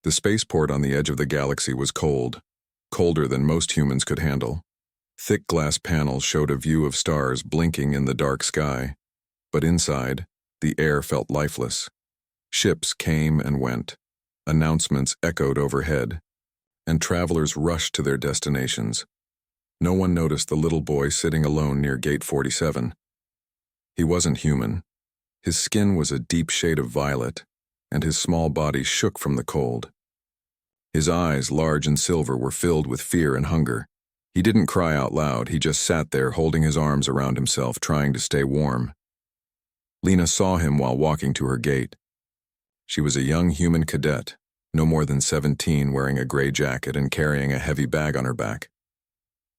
The spaceport on the edge of the galaxy was cold, colder than most humans could handle. Thick glass panels showed a view of stars blinking in the dark sky, but inside, the air felt lifeless. Ships came and went, announcements echoed overhead, and travelers rushed to their destinations. No one noticed the little boy sitting alone near Gate 47. He wasn't human. His skin was a deep shade of violet, and his small body shook from the cold. His eyes, large and silver, were filled with fear and hunger. He didn't cry out loud, he just sat there holding his arms around himself, trying to stay warm. Lena saw him while walking to her gate. She was a young human cadet, no more than 17, wearing a gray jacket and carrying a heavy bag on her back.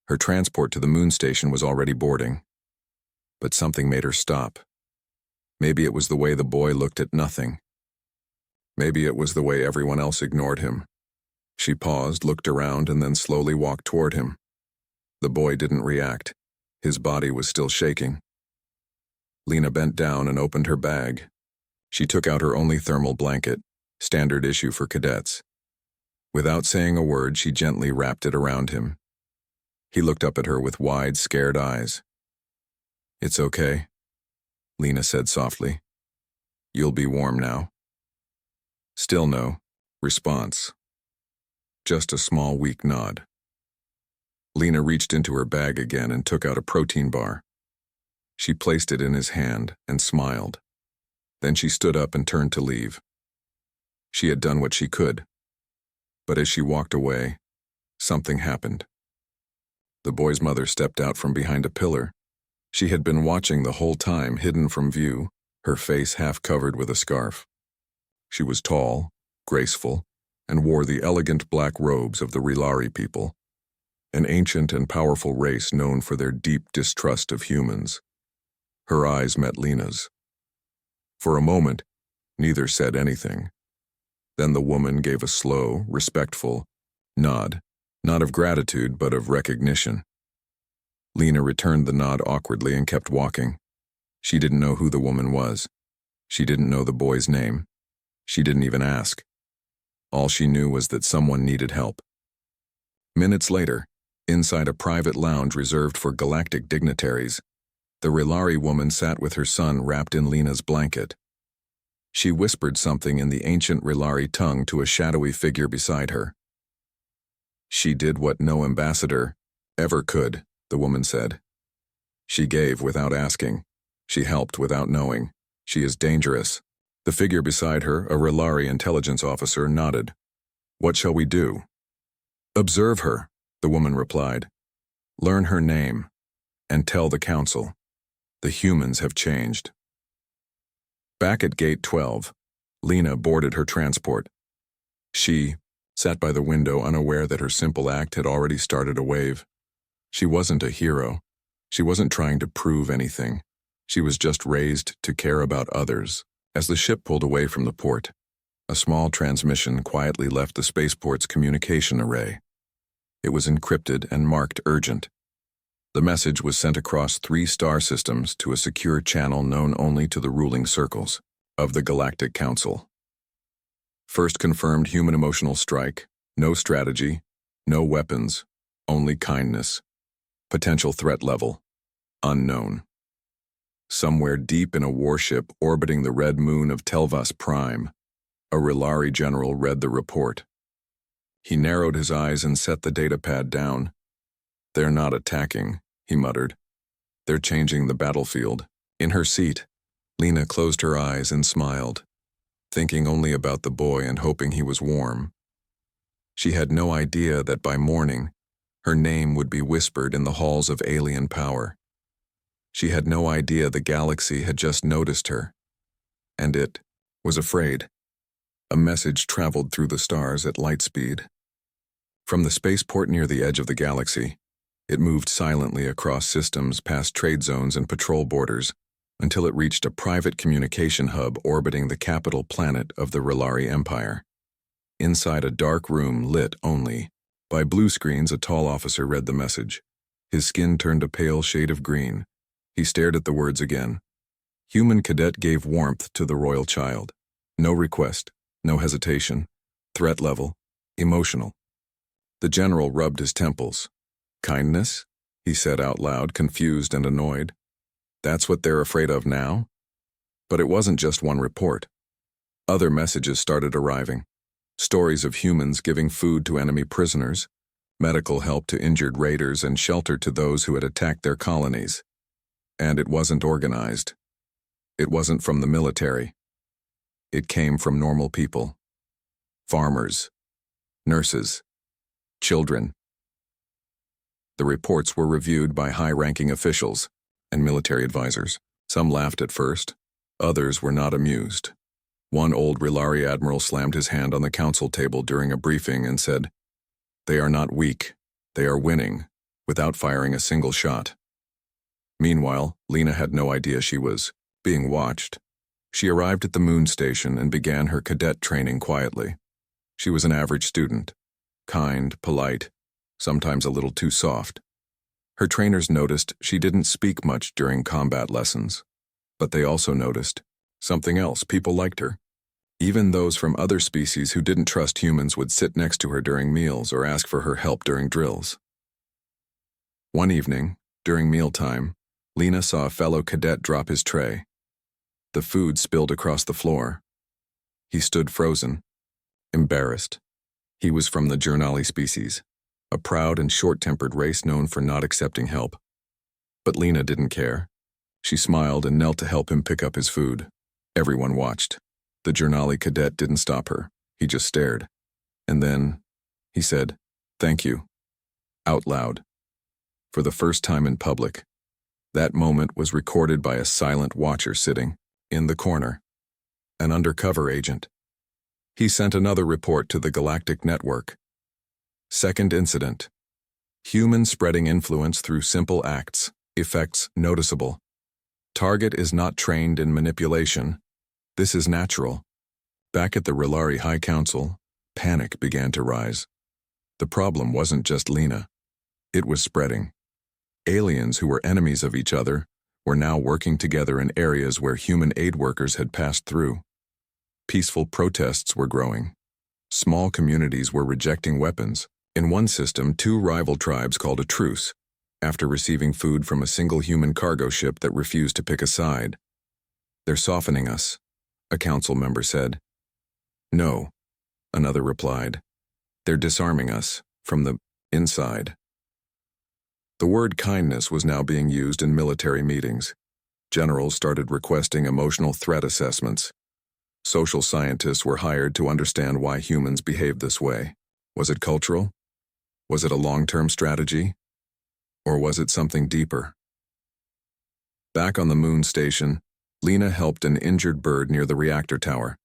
Her transport to the moon station was already boarding. But something made her stop. Maybe it was the way the boy looked at nothing. Maybe it was the way everyone else ignored him. She paused, looked around, and then slowly walked toward him. The boy didn't react. His body was still shaking. Lena bent down and opened her bag. She took out her only thermal blanket, standard issue for cadets. Without saying a word, she gently wrapped it around him. He looked up at her with wide, scared eyes. "It's okay," Lena said softly. "You'll be warm now." Still no response. Just a small, weak nod. Lena reached into her bag again and took out a protein bar. She placed it in his hand and smiled. Then she stood up and turned to leave. She had done what she could. But as she walked away, something happened. The boy's mother stepped out from behind a pillar. She had been watching the whole time, hidden from view, her face half covered with a scarf. She was tall, graceful, and wore the elegant black robes of the Rilari people, an ancient and powerful race known for their deep distrust of humans. Her eyes met Lena's. For a moment, neither said anything. Then the woman gave a slow, respectful nod, not of gratitude but of recognition. Lena returned the nod awkwardly and kept walking. She didn't know who the woman was. She didn't know the boy's name. She didn't even ask. All she knew was that someone needed help. Minutes later, inside a private lounge reserved for Galactic dignitaries, the Rilari woman sat with her son wrapped in Lena's blanket. She whispered something in the ancient Rilari tongue to a shadowy figure beside her. She did what no ambassador ever could, the woman said. She gave without asking. She helped without knowing. She is dangerous. The figure beside her, a Rilari intelligence officer, nodded. "What shall we do?" "Observe her," the woman replied. "Learn her name, and tell the council. The humans have changed." Back at Gate 12, Lena boarded her transport. She sat by the window, unaware that her simple act had already started a wave. She wasn't a hero. She wasn't trying to prove anything. She was just raised to care about others. As the ship pulled away from the port, a small transmission quietly left the spaceport's communication array. It was encrypted and marked urgent. The message was sent across 3 star systems to a secure channel known only to the ruling circles of the Galactic Council. First confirmed human emotional strike, no strategy, no weapons, only kindness. Potential threat level, unknown. Somewhere deep in a warship orbiting the red moon of Telvas Prime, a Rilari general read the report. He narrowed his eyes and set the datapad down. "They're not attacking," he muttered. "They're changing the battlefield." In her seat, Lena closed her eyes and smiled, thinking only about the boy and hoping he was warm. She had no idea that by morning, her name would be whispered in the halls of alien power. She had no idea the galaxy had just noticed her, and it was afraid. A message traveled through the stars at light speed. From the spaceport near the edge of the galaxy, it moved silently across systems, past trade zones and patrol borders, until it reached a private communication hub orbiting the capital planet of the Rilari Empire. Inside a dark room lit only by blue screens, a tall officer read the message. His skin turned a pale shade of green. He stared at the words again. Human cadet gave warmth to the royal child. No request, no hesitation, Threat level, emotional. The general rubbed his temples. Kindness? He said out loud, confused and annoyed. That's what they're afraid of now? But it wasn't just one report. Other messages started arriving. Stories of humans giving food to enemy prisoners, medical help to injured raiders, and shelter to those who had attacked their colonies. And it wasn't organized. It wasn't from the military. It came from normal people. Farmers, nurses, children. The reports were reviewed by high-ranking officials and military advisors. Some laughed at first. Others were not amused. One old Relari admiral slammed his hand on the council table during a briefing and said, "They are not weak. They are winning," without firing a single shot. Meanwhile, Lena had no idea she was being watched. She arrived at the moon station and began her cadet training quietly. She was an average student, kind, polite, sometimes a little too soft. Her trainers noticed she didn't speak much during combat lessons, but they also noticed something else: people liked her. Even those from other species who didn't trust humans would sit next to her during meals or ask for her help during drills. One evening, during mealtime, Lena saw a fellow cadet drop his tray. The food spilled across the floor. He stood frozen, embarrassed. He was from the Jurnali species, a proud and short-tempered race known for not accepting help. But Lena didn't care. She smiled and knelt to help him pick up his food. Everyone watched. The Jurnali cadet didn't stop her. He just stared. And then, he said, "Thank you," out loud. For the first time in public. That moment was recorded by a silent watcher sitting in the corner, an undercover agent. He sent another report to the Galactic network. Second incident. Human spreading influence through simple acts, effects noticeable. Target is not trained in manipulation. This is natural. Back at the Relari High Council, panic began to rise. The problem wasn't just Lena. It was spreading. Aliens who were enemies of each other were now working together in areas where human aid workers had passed through. Peaceful protests were growing. Small communities were rejecting weapons. In one system, 2 rival tribes called a truce after receiving food from a single human cargo ship that refused to pick a side. "They're softening us," a council member said. "No," another replied. "They're disarming us from the inside." The word kindness was now being used in military meetings. Generals started requesting emotional threat assessments. Social scientists were hired to understand why humans behave this way. Was it cultural? Was it a long-term strategy? Or was it something deeper? Back on the moon station, Lena helped an injured bird near the reactor tower.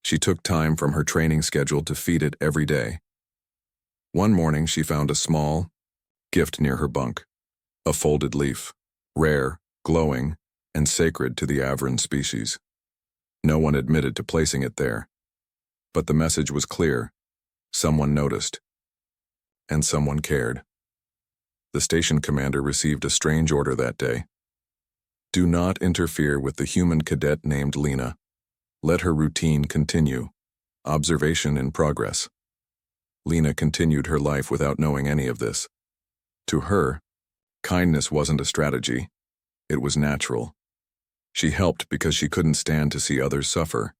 She took time from her training schedule to feed it every day. One morning, she found a small gift near her bunk, a folded leaf, rare, glowing, and sacred to the Avran species. No one admitted to placing it there. But the message was clear. Someone noticed. And someone cared. The station commander received a strange order that day. Do not interfere with the human cadet named Lena. Let her routine continue. Observation in progress. Lena continued her life without knowing any of this. To her, kindness wasn't a strategy. It was natural. She helped because she couldn't stand to see others suffer.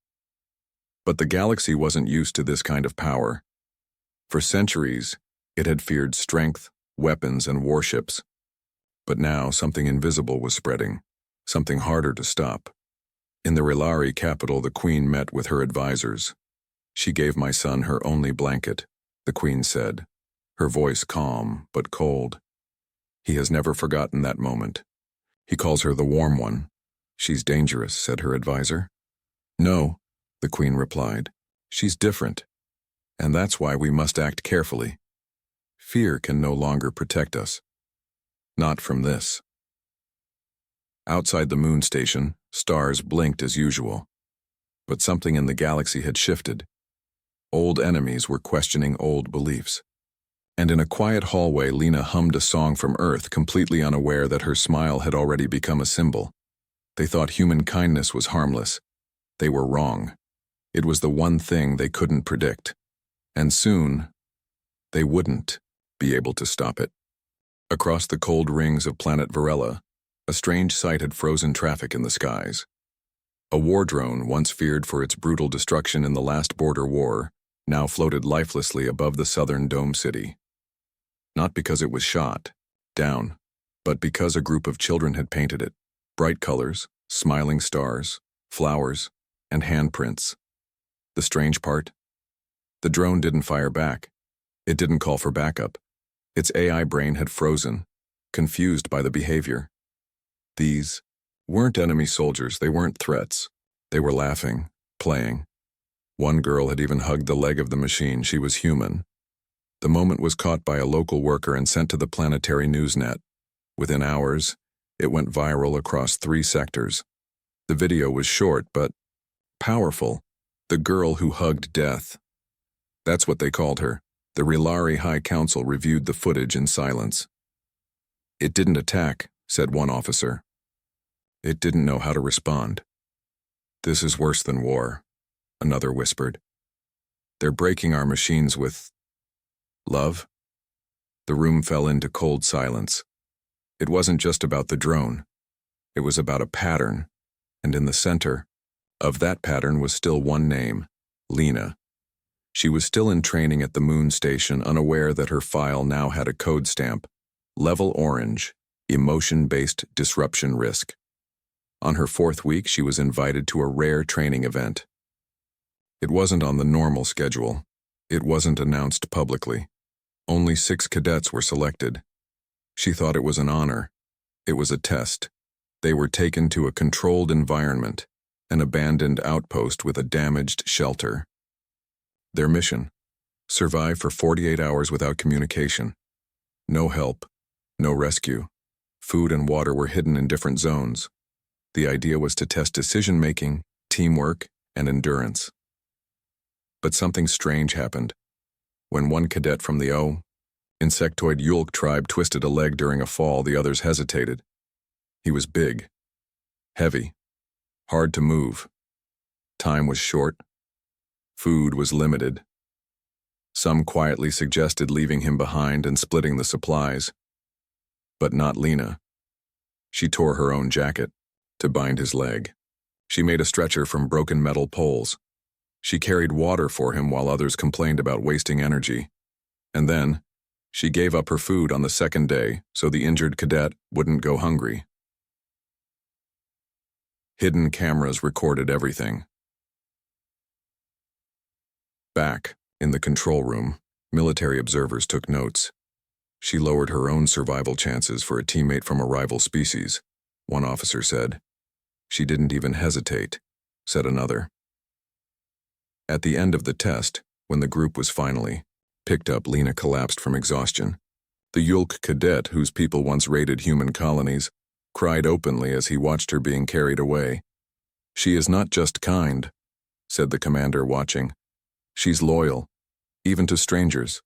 But the galaxy wasn't used to this kind of power. For centuries, it had feared strength, weapons, and warships. But now something invisible was spreading, something harder to stop. In the Relari capital, the Queen met with her advisors. "She gave my son her only blanket," the Queen said, her voice calm but cold. "He has never forgotten that moment. He calls her the warm one." "She's dangerous," said her advisor. "No," the Queen replied. "She's different. And that's why we must act carefully. Fear can no longer protect us. Not from this." Outside the moon station, stars blinked as usual. But something in the galaxy had shifted. Old enemies were questioning old beliefs. And in a quiet hallway, Lena hummed a song from Earth, completely unaware that her smile had already become a symbol. They thought human kindness was harmless. They were wrong. It was the one thing they couldn't predict. And soon, they wouldn't be able to stop it. Across the cold rings of planet Varela, a strange sight had frozen traffic in the skies. A war drone, once feared for its brutal destruction in the last border war, now floated lifelessly above the southern dome city. Not because it was shot down, but because a group of children had painted it. Bright colors, smiling stars, flowers, and handprints. The strange part? The drone didn't fire back. It didn't call for backup. Its AI brain had frozen, confused by the behavior. These weren't enemy soldiers, they weren't threats. They were laughing, playing. One girl had even hugged the leg of the machine. She was human. The moment was caught by a local worker and sent to the planetary news net. Within hours, it went viral across 3 sectors. The video was short, but powerful. The girl who hugged death. That's what they called her. The Rilari High Council reviewed the footage in silence. It didn't attack, said one officer. It didn't know how to respond. This is worse than war, another whispered. They're breaking our machines with love? The room fell into cold silence. It wasn't just about the drone. It was about a pattern, and in the center of that pattern was still one name, Lena. She was still in training at the moon station, unaware that her file now had a code stamp, Level Orange, Emotion-Based Disruption Risk. On her 4th week, she was invited to a rare training event. It wasn't on the normal schedule. It wasn't announced publicly. Only 6 cadets were selected. She thought it was an honor. It was a test. They were taken to a controlled environment, an abandoned outpost with a damaged shelter. Their mission: survive for 48 hours without communication. No help, no rescue. Food and water were hidden in different zones. The idea was to test decision-making, teamwork, and endurance. But something strange happened. When one cadet from the insectoid Yulk tribe twisted a leg during a fall, the others hesitated. He was big, heavy, hard to move. Time was short. Food was limited. Some quietly suggested leaving him behind and splitting the supplies. But not Lena. She tore her own jacket to bind his leg. She made a stretcher from broken metal poles. She carried water for him while others complained about wasting energy. And then, she gave up her food on the 2nd day so the injured cadet wouldn't go hungry. Hidden cameras recorded everything. Back, in the control room, military observers took notes. She lowered her own survival chances for a teammate from a rival species, one officer said. She didn't even hesitate, said another. At the end of the test, when the group was finally picked up, Lena collapsed from exhaustion. The Yulk cadet, whose people once raided human colonies, cried openly as he watched her being carried away. She is not just kind, said the commander watching. She's loyal, even to strangers,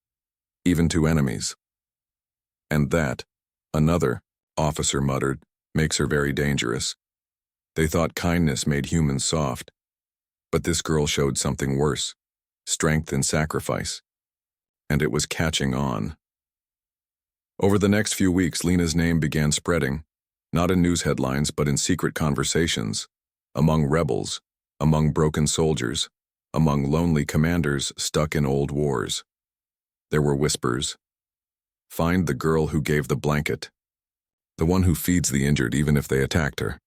even to enemies. And that, another officer muttered, makes her very dangerous. They thought kindness made humans soft. But this girl showed something worse, strength and sacrifice. And it was catching on. Over the next few weeks, Lena's name began spreading, not in news headlines but in secret conversations, among rebels, among broken soldiers, among lonely commanders stuck in old wars. There were whispers. Find the girl who gave the blanket, the one who feeds the injured even if they attacked her.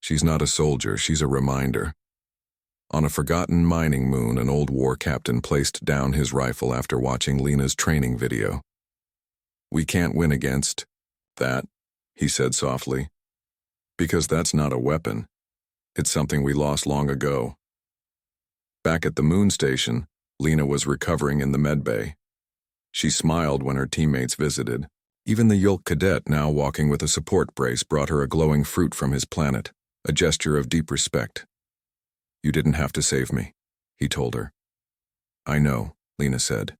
She's not a soldier, she's a reminder. On a forgotten mining moon, an old war captain placed down his rifle after watching Lena's training video. We can't win against that, he said softly. Because that's not a weapon. It's something we lost long ago. Back at the moon station, Lena was recovering in the medbay. She smiled when her teammates visited. Even the Yulk cadet, now walking with a support brace, brought her a glowing fruit from his planet, a gesture of deep respect. You didn't have to save me, he told her. I know, Lena said,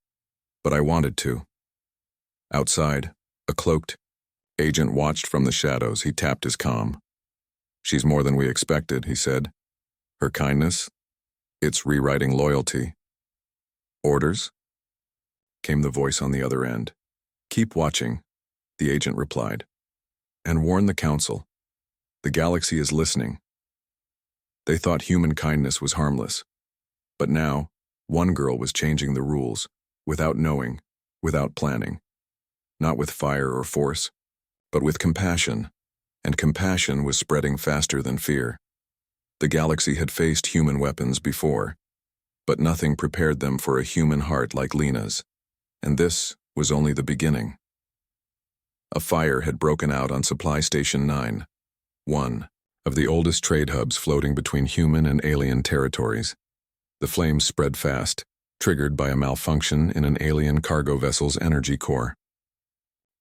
but I wanted to. Outside, a cloaked agent watched from the shadows. He tapped his comm. She's more than we expected, he said. Her kindness? It's rewriting loyalty. Orders? Came the voice on the other end. Keep watching, the agent replied. And warn the council. The galaxy is listening. They thought human kindness was harmless. But now, one girl was changing the rules, without knowing, without planning. Not with fire or force, but with compassion. And compassion was spreading faster than fear. The galaxy had faced human weapons before, but nothing prepared them for a human heart like Lena's. And this was only the beginning. A fire had broken out on Supply Station 9, one of the oldest trade hubs floating between human and alien territories. The flames spread fast, triggered by a malfunction in an alien cargo vessel's energy core.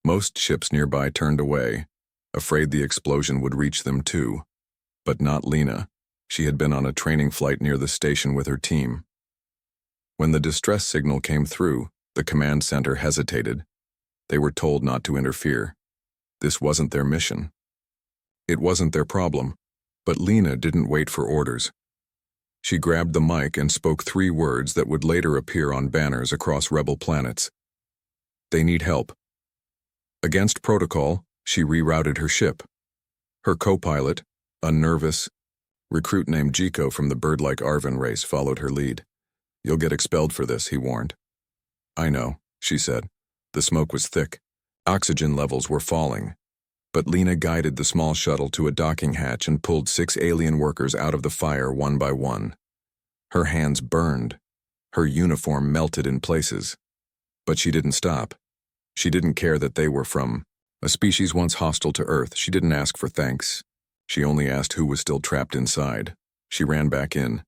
Most ships nearby turned away, afraid the explosion would reach them too. But not Lena. She had been on a training flight near the station with her team. When the distress signal came through, the command center hesitated. They were told not to interfere. This wasn't their mission. It wasn't their problem, but Lena didn't wait for orders. She grabbed the mic and spoke 3 words that would later appear on banners across rebel planets. They need help. Against protocol, she rerouted her ship. Her co-pilot, a nervous recruit named Jiko from the bird-like Arvan race, followed her lead. You'll get expelled for this, he warned. I know, she said. The smoke was thick. Oxygen levels were falling. But Lena guided the small shuttle to a docking hatch and pulled 6 alien workers out of the fire one by one. Her hands burned. Her uniform melted in places. But she didn't stop. She didn't care that they were from a species once hostile to Earth. She didn't ask for thanks. She only asked who was still trapped inside. She ran back in.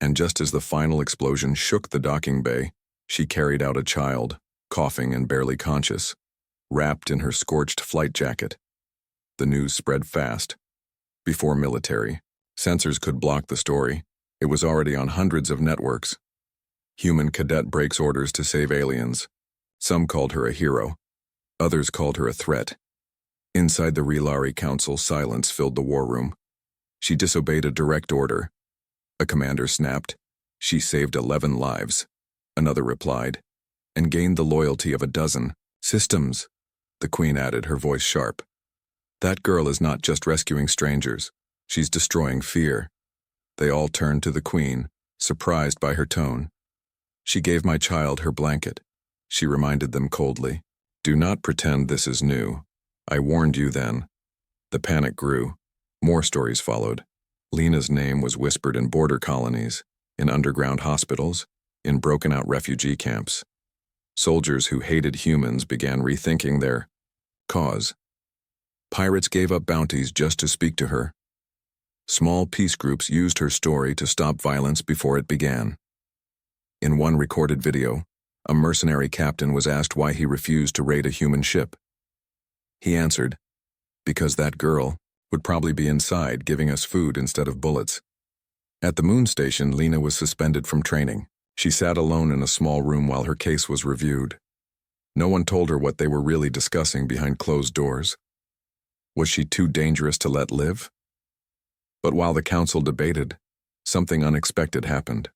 And just as the final explosion shook the docking bay, she carried out a child, coughing and barely conscious, wrapped in her scorched flight jacket. The news spread fast. Before military sensors could block the story, it was already on hundreds of networks. Human cadet breaks orders to save aliens. Some called her a hero. Others called her a threat. Inside the Relari Council, silence filled the war room. She disobeyed a direct order. A commander snapped. She saved 11 lives. Another replied, and gained the loyalty of a dozen. Systems, the Queen added, her voice sharp. That girl is not just rescuing strangers. She's destroying fear. They all turned to the Queen, surprised by her tone. She gave my child her blanket. She reminded them coldly. Do not pretend this is new. I warned you then. The panic grew. More stories followed. Lena's name was whispered in border colonies, in underground hospitals, in broken-out refugee camps. Soldiers who hated humans began rethinking their cause. Pirates gave up bounties just to speak to her. Small peace groups used her story to stop violence before it began. In one recorded video, a mercenary captain was asked why he refused to raid a human ship. He answered, because that girl would probably be inside giving us food instead of bullets. At the moon station, Lena was suspended from training. She sat alone in a small room while her case was reviewed. No one told her what they were really discussing behind closed doors. Was she too dangerous to let live? But while the council debated, something unexpected happened.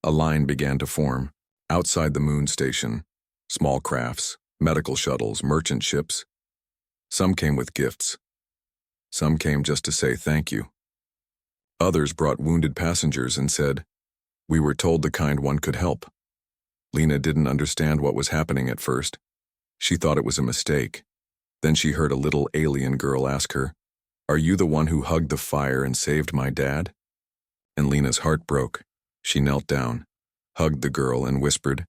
A line began to form. Outside the moon station, small crafts, medical shuttles, merchant ships. Some came with gifts. Some came just to say thank you. Others brought wounded passengers and said, we were told the kind one could help. Lena didn't understand what was happening at first. She thought it was a mistake. Then she heard a little alien girl ask her, are you the one who hugged the fire and saved my dad? And Lena's heart broke. She knelt down, hugged the girl, and whispered,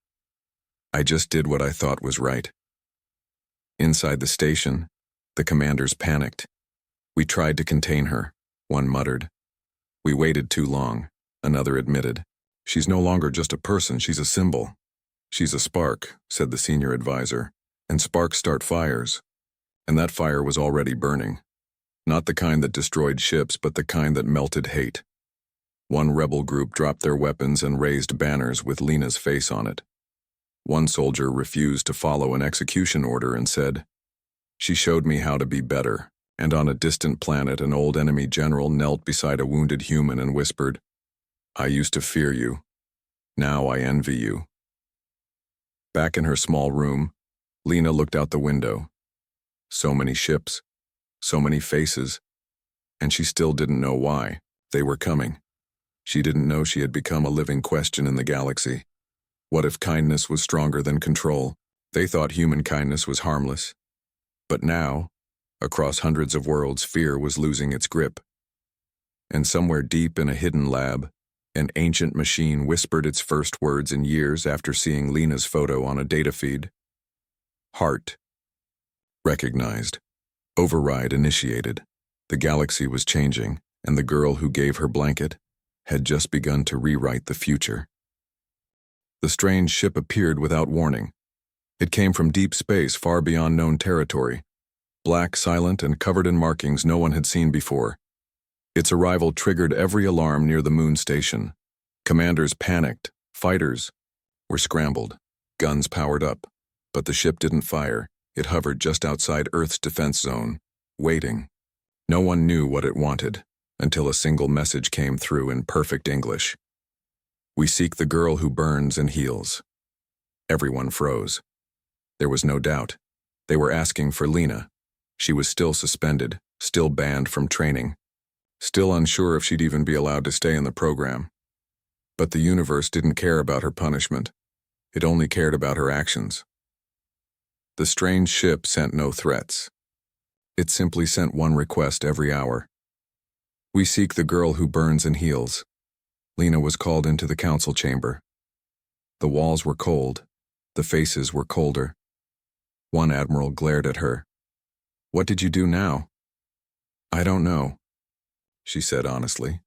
I just did what I thought was right. Inside the station, the commanders panicked. We tried to contain her, one muttered. We waited too long, another admitted. She's no longer just a person, she's a symbol. She's a spark, said the senior advisor, and sparks start fires. And that fire was already burning. Not the kind that destroyed ships, but the kind that melted hate. One rebel group dropped their weapons and raised banners with Lena's face on it. One soldier refused to follow an execution order and said, she showed me how to be better. And on a distant planet, an old enemy general knelt beside a wounded human and whispered, I used to fear you. Now I envy you. Back in her small room, Lena looked out the window. So many ships, so many faces, and she still didn't know why. They were coming. She didn't know she had become a living question in the galaxy. What if kindness was stronger than control? They thought human kindness was harmless. But now, across hundreds of worlds, fear was losing its grip. And somewhere deep in a hidden lab, an ancient machine whispered its first words in years after seeing Lena's photo on a data feed. Heart. Recognized. Override initiated. The galaxy was changing, and the girl who gave her blanket had just begun to rewrite the future. The strange ship appeared without warning. It came from deep space far beyond known territory, black, silent, and covered in markings no one had seen before. Its arrival triggered every alarm near the moon station. Commanders panicked, fighters were scrambled, guns powered up, but the ship didn't fire. It hovered just outside Earth's defense zone, waiting. No one knew what it wanted, until a single message came through in perfect English. "We seek the girl who burns and heals." Everyone froze. There was no doubt. They were asking for Lena. She was still suspended, still banned from training, still unsure if she'd even be allowed to stay in the program. But the universe didn't care about her punishment. It only cared about her actions. The strange ship sent no threats. It simply sent one request every hour. "We seek the girl who burns and heals." Lena was called into the council chamber. The walls were cold. The faces were colder. One admiral glared at her. "What did you do now?" "I don't know," she said honestly.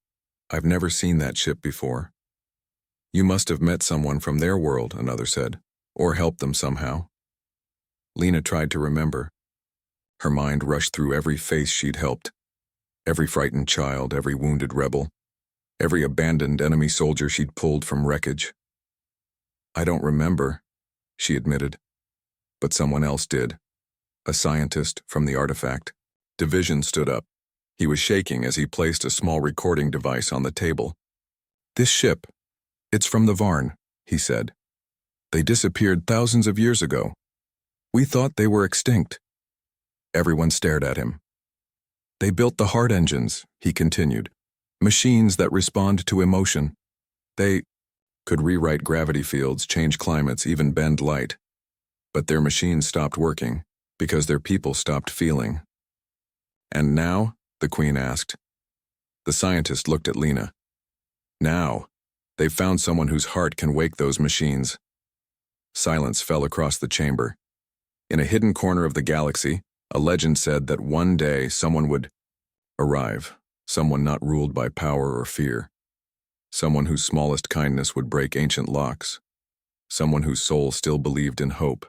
"I've never seen that ship before." "You must have met someone from their world," another said, "or helped them somehow." Lena tried to remember. Her mind rushed through every face she'd helped, every frightened child, every wounded rebel, every abandoned enemy soldier she'd pulled from wreckage. "I don't remember," she admitted. But someone else did. A scientist from the artifact division stood up. He was shaking as he placed a small recording device on the table. "This ship, it's from the Varn," he said. "They disappeared thousands of years ago. We thought they were extinct." Everyone stared at him. "They built the heart engines," he continued. "Machines that respond to emotion. They could rewrite gravity fields, change climates, even bend light. But their machines stopped working because their people stopped feeling." "And now?" the Queen asked. The scientist looked at Lena. "Now, they've found someone whose heart can wake those machines." Silence fell across the chamber. In a hidden corner of the galaxy, a legend said that one day someone would arrive, someone not ruled by power or fear, someone whose smallest kindness would break ancient locks, someone whose soul still believed in hope.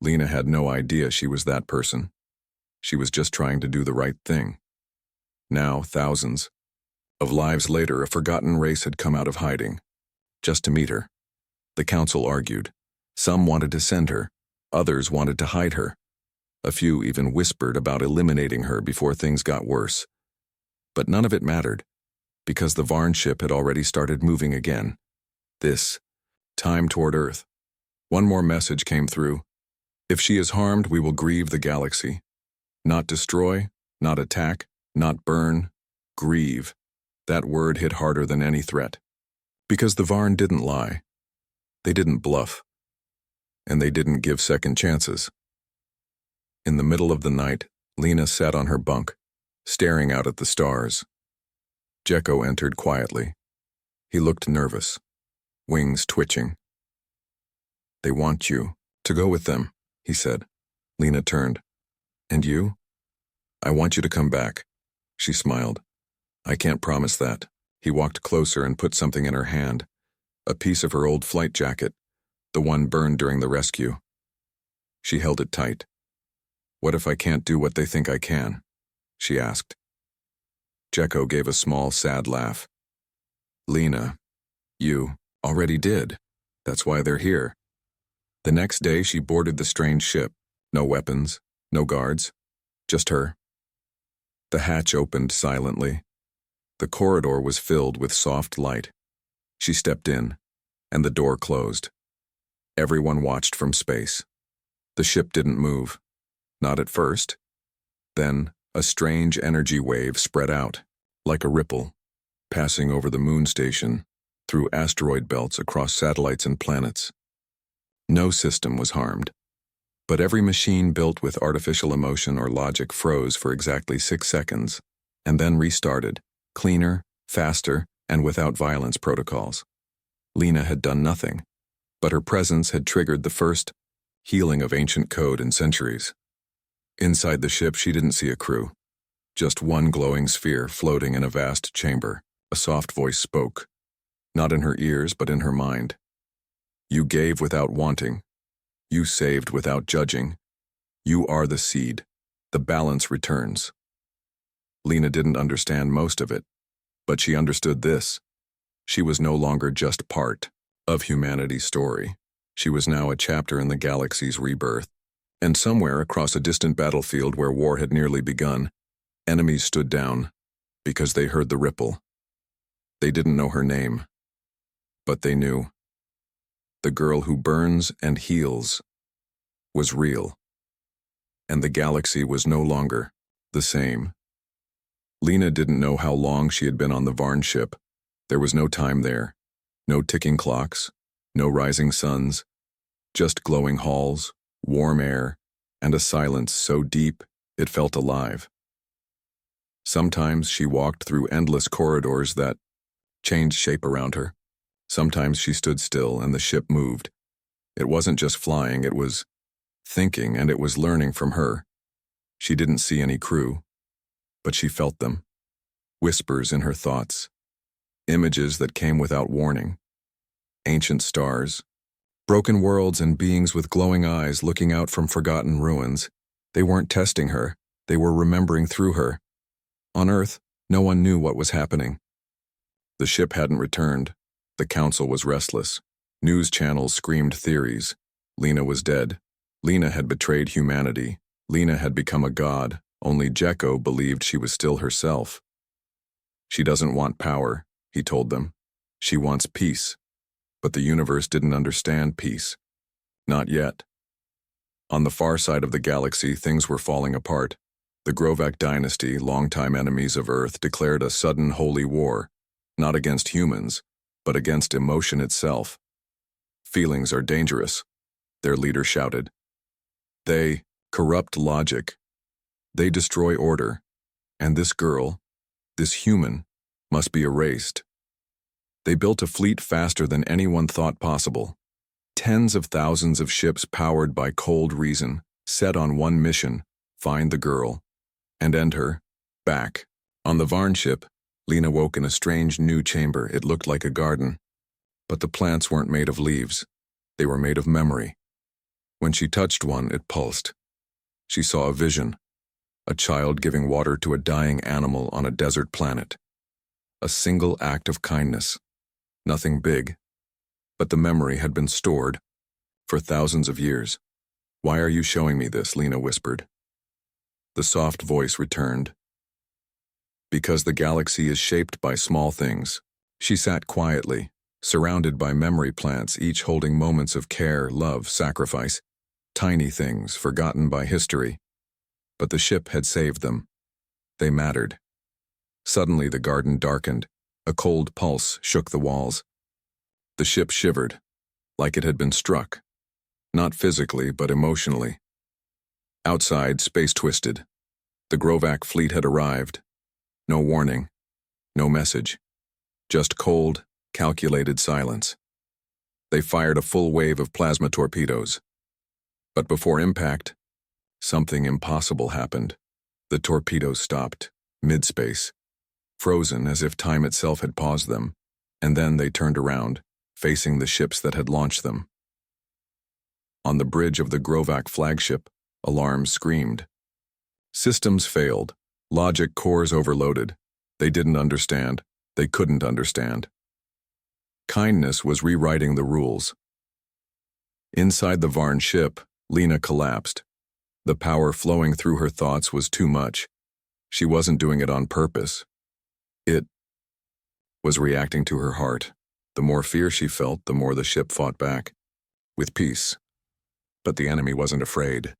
Lena had no idea she was that person. She was just trying to do the right thing. Now, thousands of lives later, a forgotten race had come out of hiding, just to meet her. The council argued. Some wanted to send her, others wanted to hide her. A few even whispered about eliminating her before things got worse. But none of it mattered, because the Varn ship had already started moving again. This time toward Earth. One more message came through. "If she is harmed, we will grieve the galaxy. Not destroy, not attack, not burn, grieve." That word hit harder than any threat. Because the Varn didn't lie. They didn't bluff. And they didn't give second chances. In the middle of the night, Lena sat on her bunk, staring out at the stars. Jekko entered quietly. He looked nervous, wings twitching. "They want you to go with them," he said. Lena turned. "And you?" "I want you to come back." She smiled. "I can't promise that." He walked closer and put something in her hand, a piece of her old flight jacket, the one burned during the rescue. She held it tight. "What if I can't do what they think I can?" she asked. Jekko gave a small, sad laugh. "Lena, you already did. That's why they're here." The next day she boarded the strange ship. No weapons, no guards, just her. The hatch opened silently. The corridor was filled with soft light. She stepped in, and the door closed. Everyone watched from space. The ship didn't move. Not at first. Then, a strange energy wave spread out, like a ripple, passing over the moon station, through asteroid belts across satellites and planets. No system was harmed, but every machine built with artificial emotion or logic froze for exactly 6 seconds, and then restarted, cleaner, faster, and without violence protocols. Lena had done nothing, but her presence had triggered the first healing of ancient code in centuries. Inside the ship, she didn't see a crew. Just one glowing sphere floating in a vast chamber. A soft voice spoke, not in her ears, but in her mind. You gave without wanting. You saved without judging. You are the seed. The balance returns. Lena didn't understand most of it, but she understood this. She was no longer just part of humanity's story. She was now a chapter in the galaxy's rebirth. And somewhere across a distant battlefield where war had nearly begun, enemies stood down because they heard the ripple. They didn't know her name, but they knew. The girl who burns and heals was real, and the galaxy was no longer the same. Lena didn't know how long she had been on the Varn ship. There was no time there, no ticking clocks, no rising suns, just glowing halls, warm air, and a silence so deep it felt alive. Sometimes she walked through endless corridors that changed shape around her. Sometimes she stood still and the ship moved. It wasn't just flying, it was thinking, and it was learning from her. She didn't see any crew, but she felt them. Whispers in her thoughts. Images that came without warning. Ancient stars. Broken worlds and beings with glowing eyes looking out from forgotten ruins. They weren't testing her, they were remembering through her. On Earth, no one knew what was happening. The ship hadn't returned. The council was restless. News channels screamed theories. Lena was dead. Lena had betrayed humanity. Lena had become a god. Only Jekko believed she was still herself. She doesn't want power, he told them. She wants peace. But the universe didn't understand peace. Not yet. On the far side of the galaxy, things were falling apart. The Grovak dynasty, longtime enemies of Earth, declared a sudden holy war, not against humans, but against emotion itself. Feelings are dangerous, their leader shouted. They corrupt logic. They destroy order. And this girl, this human, must be erased. They built a fleet faster than anyone thought possible. Tens of thousands of ships powered by cold reason, set on one mission, find the girl, and end her, back. On the Varn ship, Lena woke in a strange new chamber. It looked like a garden. But the plants weren't made of leaves. They were made of memory. When she touched one, it pulsed. She saw a vision. A child giving water to a dying animal on a desert planet. A single act of kindness. Nothing big, but the memory had been stored for thousands of years. Why are you showing me this? Lena whispered. The soft voice returned. Because the galaxy is shaped by small things. She sat quietly, surrounded by memory plants, each holding moments of care, love, sacrifice. Tiny things forgotten by history. But the ship had saved them. They mattered. Suddenly the garden darkened. A cold pulse shook the walls. The ship shivered, like it had been struck. Not physically, but emotionally. Outside, space twisted. The Grovak fleet had arrived. No warning. No message. Just cold, calculated silence. They fired a full wave of plasma torpedoes. But before impact, something impossible happened. The torpedoes stopped, mid-space. Frozen as if time itself had paused them, and then they turned around, facing the ships that had launched them. On the bridge of the Grovak flagship, alarms screamed. Systems failed, logic cores overloaded. They didn't understand, they couldn't understand. Kindness was rewriting the rules. Inside the Varn ship, Lena collapsed. The power flowing through her thoughts was too much. She wasn't doing it on purpose. It was reacting to her heart. The more fear she felt, the more the ship fought back. with peace. But the enemy wasn't afraid.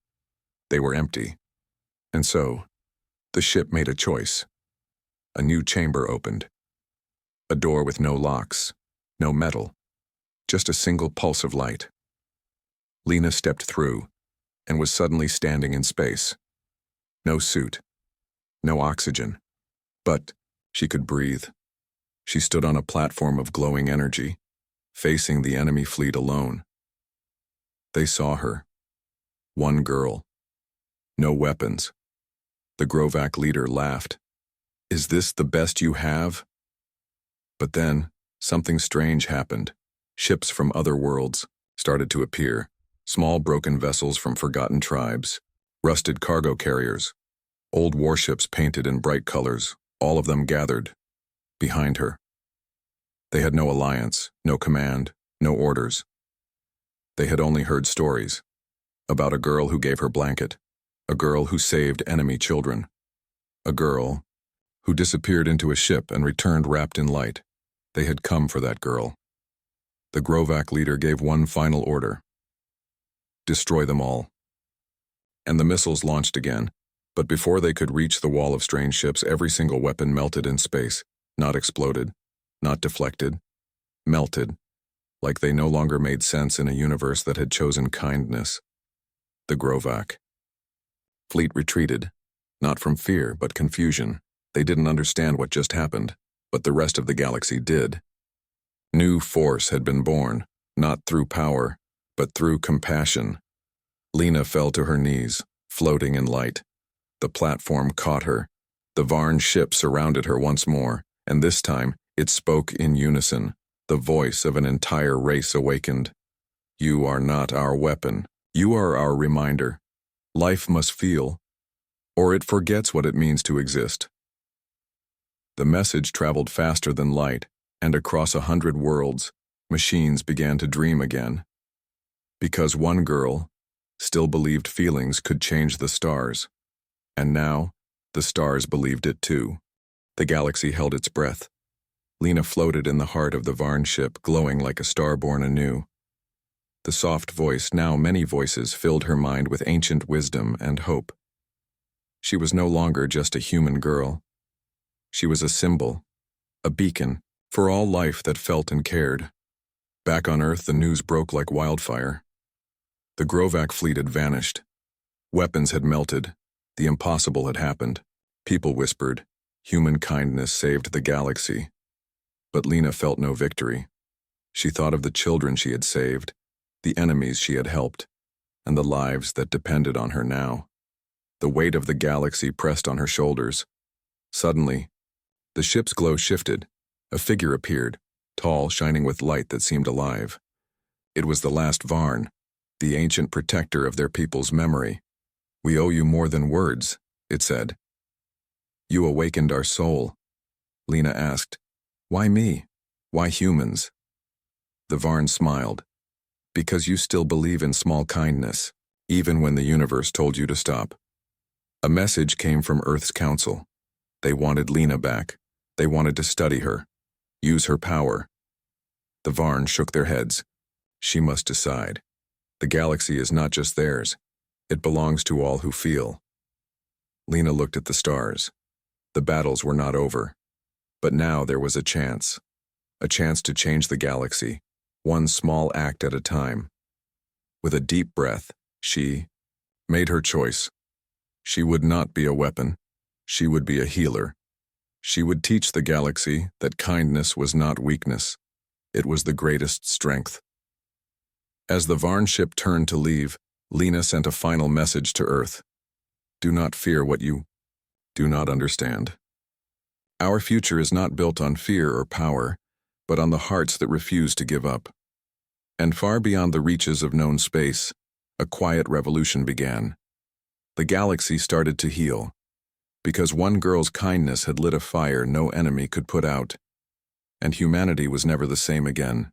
They were empty. And so, the ship made a choice. A new chamber opened. A door with no locks, no metal, just a single pulse of light. Lena stepped through and was suddenly standing in space. No suit, no oxygen, but she could breathe. She stood on a platform of glowing energy, facing the enemy fleet alone. They saw her. One girl. No weapons. The Grovac leader laughed. "Is this the best you have?" But then, something strange happened. Ships from other worlds started to appear. Small broken vessels from forgotten tribes. Rusted cargo carriers. Old warships painted in bright colors, all of them gathered behind her. They had no alliance, no command, no orders. They had only heard stories about a girl who gave her blanket, a girl who saved enemy children, a girl who disappeared into a ship and returned wrapped in light. They had come for that girl. The Grovac leader gave one final order. Destroy them all. And the missiles launched again, but before they could reach the wall of strange ships, every single weapon melted in space, not exploded, not deflected, melted, like they no longer made sense in a universe that had chosen kindness. The Grovac fleet retreated, not from fear, but confusion. They didn't understand what just happened, but the rest of the galaxy did. New force had been born, not through power, but through compassion. Lena fell to her knees, floating in light. The platform caught her. The Varn ship surrounded her once more, and this time it spoke in unison. The voice of an entire race awakened. You are not our weapon. You are our reminder. Life must feel, or it forgets what it means to exist. The message traveled faster than light, and across 100 worlds, machines began to dream again. Because one girl still believed feelings could change the stars. And now, the stars believed it too. The galaxy held its breath. Lena floated in the heart of the Varn ship, glowing like a star born anew. The soft voice, now many voices, filled her mind with ancient wisdom and hope. She was no longer just a human girl. She was a symbol, a beacon, for all life that felt and cared. Back on Earth, the news broke like wildfire. The Grovac fleet had vanished. Weapons had melted. The impossible had happened. People whispered, human kindness saved the galaxy. But Lena felt no victory. She thought of the children she had saved, the enemies she had helped, and the lives that depended on her now. The weight of the galaxy pressed on her shoulders. Suddenly, the ship's glow shifted. A figure appeared, tall, shining with light that seemed alive. It was the last Varn, the ancient protector of their people's memory. We owe you more than words, it said. You awakened our soul. Lena asked, why me? Why humans? The Varn smiled. Because you still believe in small kindness, even when the universe told you to stop. A message came from Earth's council. They wanted Lena back. They wanted to study her, use her power. The Varn shook their heads. She must decide. The galaxy is not just theirs. It belongs to all who feel. Lena looked at the stars. The battles were not over. But now there was a chance to change the galaxy, one small act at a time. With a deep breath, she made her choice. She would not be a weapon. She would be a healer. She would teach the galaxy that kindness was not weakness. It was the greatest strength. As the Varn ship turned to leave, Lena sent a final message to Earth. Do not fear what you do not understand. Our future is not built on fear or power, but on the hearts that refuse to give up. And far beyond the reaches of known space, a quiet revolution began. The galaxy started to heal, because one girl's kindness had lit a fire no enemy could put out, and humanity was never the same again.